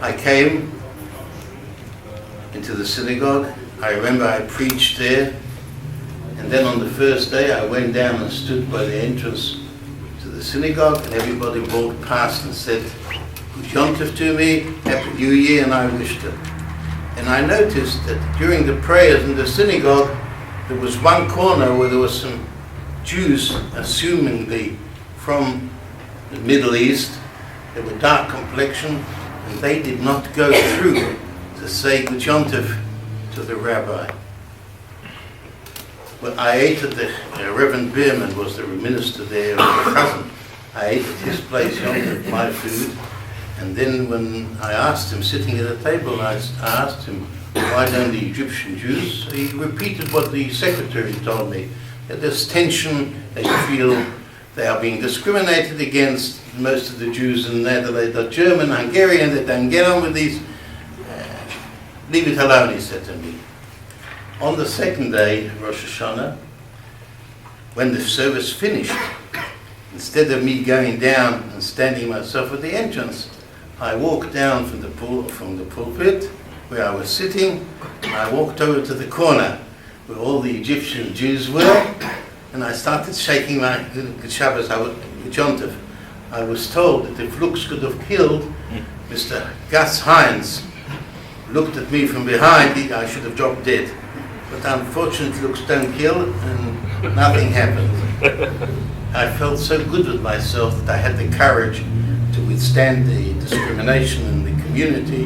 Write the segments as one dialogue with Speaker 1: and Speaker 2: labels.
Speaker 1: I came into the synagogue. I remember I preached there, and then on the first day I went down and stood by the entrance to the synagogue, and everybody walked past and said Good Yom Tov to me, Happy New Year, and I wished them. And I noticed that during the prayers in the synagogue, there was one corner where there were some Jews, assumingly from the Middle East. They were dark complexion, and they did not go through to say Good Yom Tov to the rabbi. Well, I ate at the Reverend Bierman was the minister there, my cousin. I ate at his place, Yom Tov, my food. And then when I asked him, sitting at a table, I asked him, why don't the Egyptian Jews? He repeated what the secretary told me, that there's tension, they feel they are being discriminated against, most of the Jews in Netherlands are German, Hungarian, they don't get on with these. Leave it alone, he said to me. On the second day, Rosh Hashanah, when the service finished, instead of me going down and standing myself at the entrance, I walked down from the pulpit where I was sitting. I walked over to the corner where all the Egyptian Jews were, and I started shaking my Good Shabbos, Yom Tov. I was told that if looks could have killed, Mr. Gus Hines looked at me from behind, I should have dropped dead. But unfortunately, looks don't kill, and nothing happened. I felt so good with myself that I had the courage to withstand the discrimination in the community,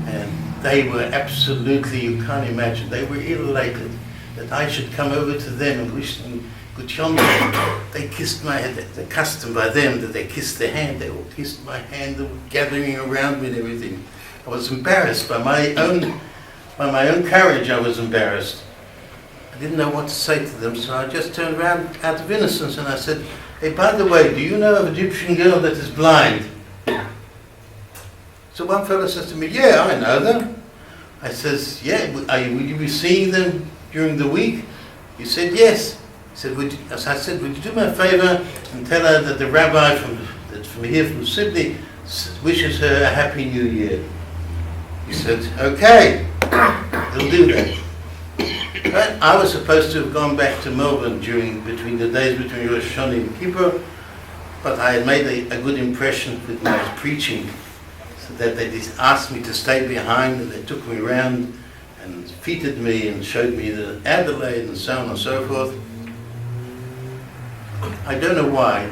Speaker 1: and they were absolutely, you can't imagine, they were elated that I should come over to them and wish them Good Yom Tov. They kissed my hand, the custom by them that they kissed their hand, they all kissed my hand, they were gathering around me and everything. I was embarrassed by my own courage. I was embarrassed. I didn't know what to say to them, so I just turned around out of innocence and I said, hey, by the way, do you know of an Egyptian girl that is blind? So one fellow says to me, yeah, I know them. I says, yeah, will you be seeing them during the week? He said, yes. He said, I said, would you do me a favor and tell her that the rabbi from here from Sydney wishes her a Happy New Year? He said, okay, he'll do that. But I was supposed to have gone back to Melbourne between the days between Rosh Hashanah and Kippur, but I had made a good impression with my preaching, so that they just asked me to stay behind, and they took me around and feted me and showed me the Adelaide and so on and so forth. I don't know why.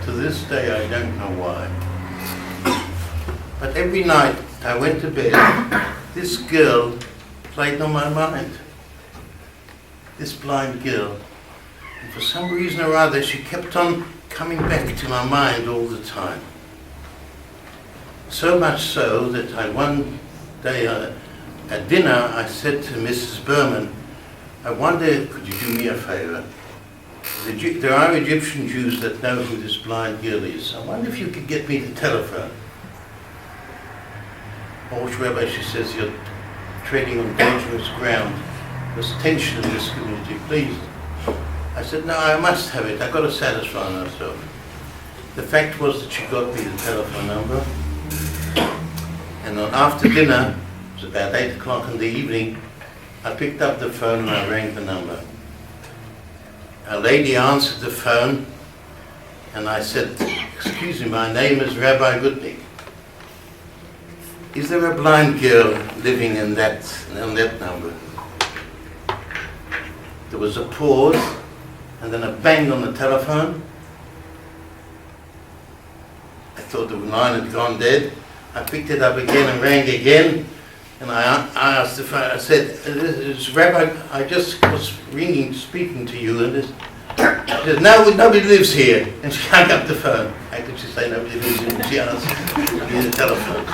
Speaker 1: To this day, I don't know why. But every night I went to bed, this girl played on my mind. This blind girl. And for some reason or other, she kept on coming back to my mind all the time. So much so that one day at dinner, I said to Mrs. Berman, I wonder, could you do me a favor? There are Egyptian Jews that know who this blind girl is. I wonder if you could get me the telephone. Oh, Rabbi, she says, you're treading on dangerous ground. There's tension in this community, please. I said, no, I must have it. I've got to satisfy myself. The fact was that she got me the telephone number. And after dinner, it was about 8 o'clock in the evening, I picked up the phone and I rang the number. A lady answered the phone, and I said, excuse me, my name is Rabbi Gutnick. Is there a blind girl living on that number? There was a pause, and then a bang on the telephone. I thought the line had gone dead. I picked it up again and rang again, and I asked if I said, it's Rabbi, I just was ringing, speaking to you, and she said, no, nobody lives here. And she hung up the phone. How could she say nobody lives here? She answered the telephone.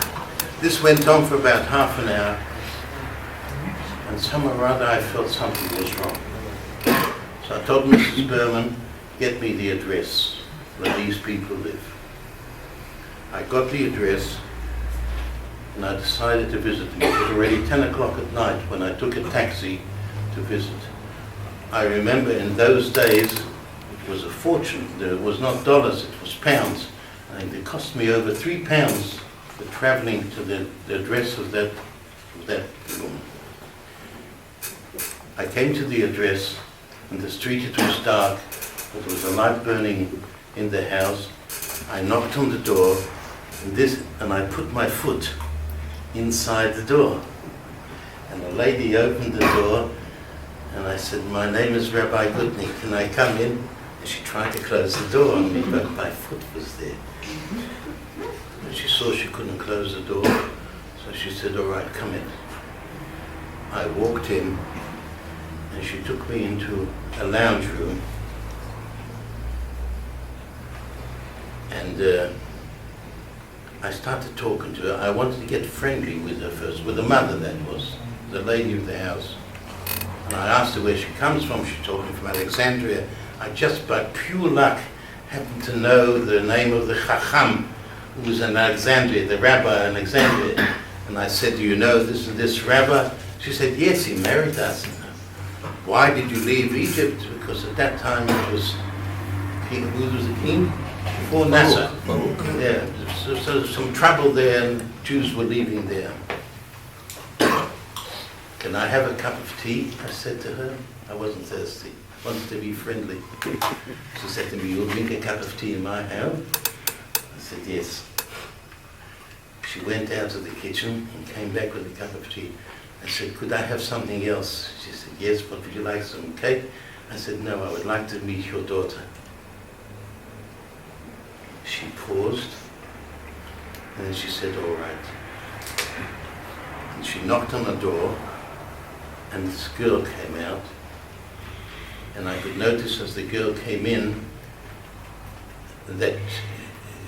Speaker 1: This went on for about half an hour, and somehow or other I felt something was wrong. So I told Mrs. Berman, get me the address where these people live. I got the address, and I decided to visit them. It was already 10 o'clock at night when I took a taxi to visit. I remember in those days, it was a fortune. It was not dollars, it was pounds. And it cost me over £3 traveling to the address of that woman. I came to the address, and the street, it was dark, but there was a light burning in the house. I knocked on the door, and I put my foot inside the door. And the lady opened the door, and I said, "My name is Rabbi Gutnick, can I come in?" And she tried to close the door on me, but my foot was there. And she saw she couldn't close the door, so she said, "All right, come in." I walked in, and she took me into a lounge room, and I started talking to her. I wanted to get friendly with her first, with the mother, that was, the lady of the house. And I asked her where she comes from. She told me from Alexandria. I just, by pure luck, happened to know the name of the Chacham, who was in Alexandria, the rabbi in Alexandria. And I said, "Do you know this and this rabbi?" She said, "Yes, he married us." "Why did you leave Egypt?" Because at that time it was king. Who was the king? Before Nasser. Yeah, so some trouble there, and Jews were leaving there. "Can I have a cup of tea?" I said to her. I wasn't thirsty. I wanted to be friendly. She said to me, "You'll drink a cup of tea in my house?" I said, "Yes." She went out to the kitchen and came back with a cup of tea. I said, "Could I have something else?" She said, "Yes, but would you like some cake?" I said, "No, I would like to meet your daughter." She paused, and then she said, "All right." And she knocked on the door, and this girl came out, and I could notice as the girl came in that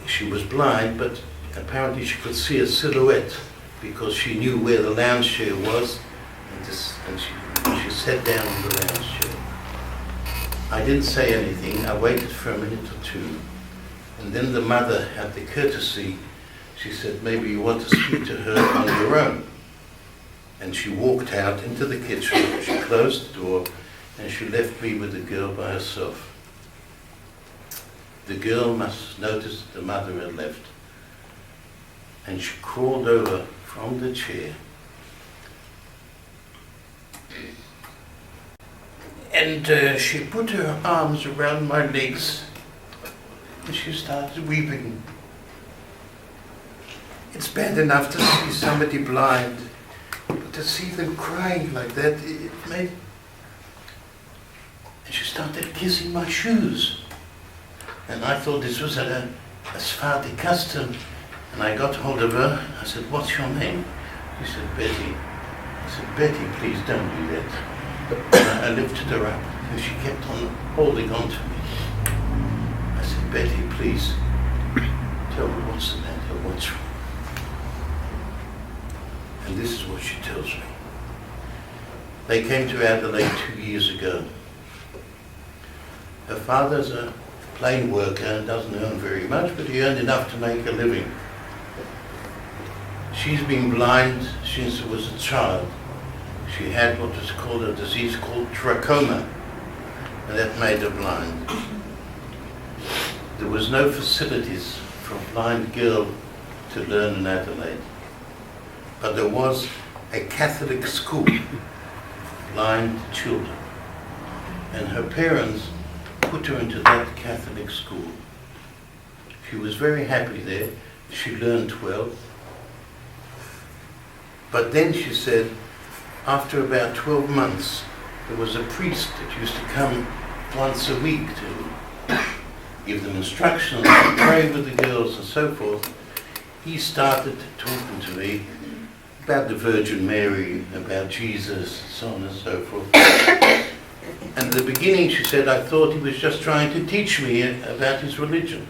Speaker 1: she was blind, but apparently she could see a silhouette, because she knew where the lounge chair was, and she sat down on the lounge chair. I didn't say anything. I waited for a minute or two, and then the mother had the courtesy. She said, "Maybe you want to speak to her on your own." And she walked out into the kitchen, she closed the door, and she left me with the girl by herself. The girl must notice the mother had left, and she crawled over from the chair, and she put her arms around my legs, and she started weeping. It's bad enough to see somebody blind, but to see them crying like that, it made... And she started kissing my shoes. And I thought this was a Sephardic custom. And I got hold of her. I said, "What's your name?" She said, "Betty." I said, "Betty, please don't do that." And I lifted her up, and she kept on holding on to me. I said, "Betty, please, tell me what's the matter, what's wrong." And this is what she tells me. They came to Adelaide 2 years ago. Her father's a plain worker and doesn't earn very much, but he earned enough to make a living. She's been blind since she was a child. She had what was called a disease called trachoma, and that made her blind. There was no facilities for a blind girl to learn in Adelaide. But there was a Catholic school for blind children. And her parents put her into that Catholic school. She was very happy there. She learned well. But then she said, after about 12 months, there was a priest that used to come once a week to give them instructions, to pray with the girls and so forth. He started talking to me about the Virgin Mary, about Jesus, so on and so forth. And at the beginning, she said, I thought he was just trying to teach me about his religion.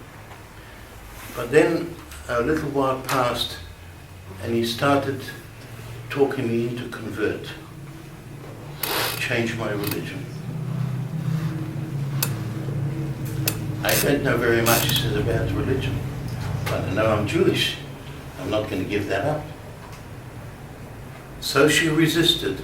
Speaker 1: But then a little while passed, and he started talking me into convert, change my religion. I don't know very much, he says, about religion, but I know I'm Jewish. I'm not going to give that up. So she resisted.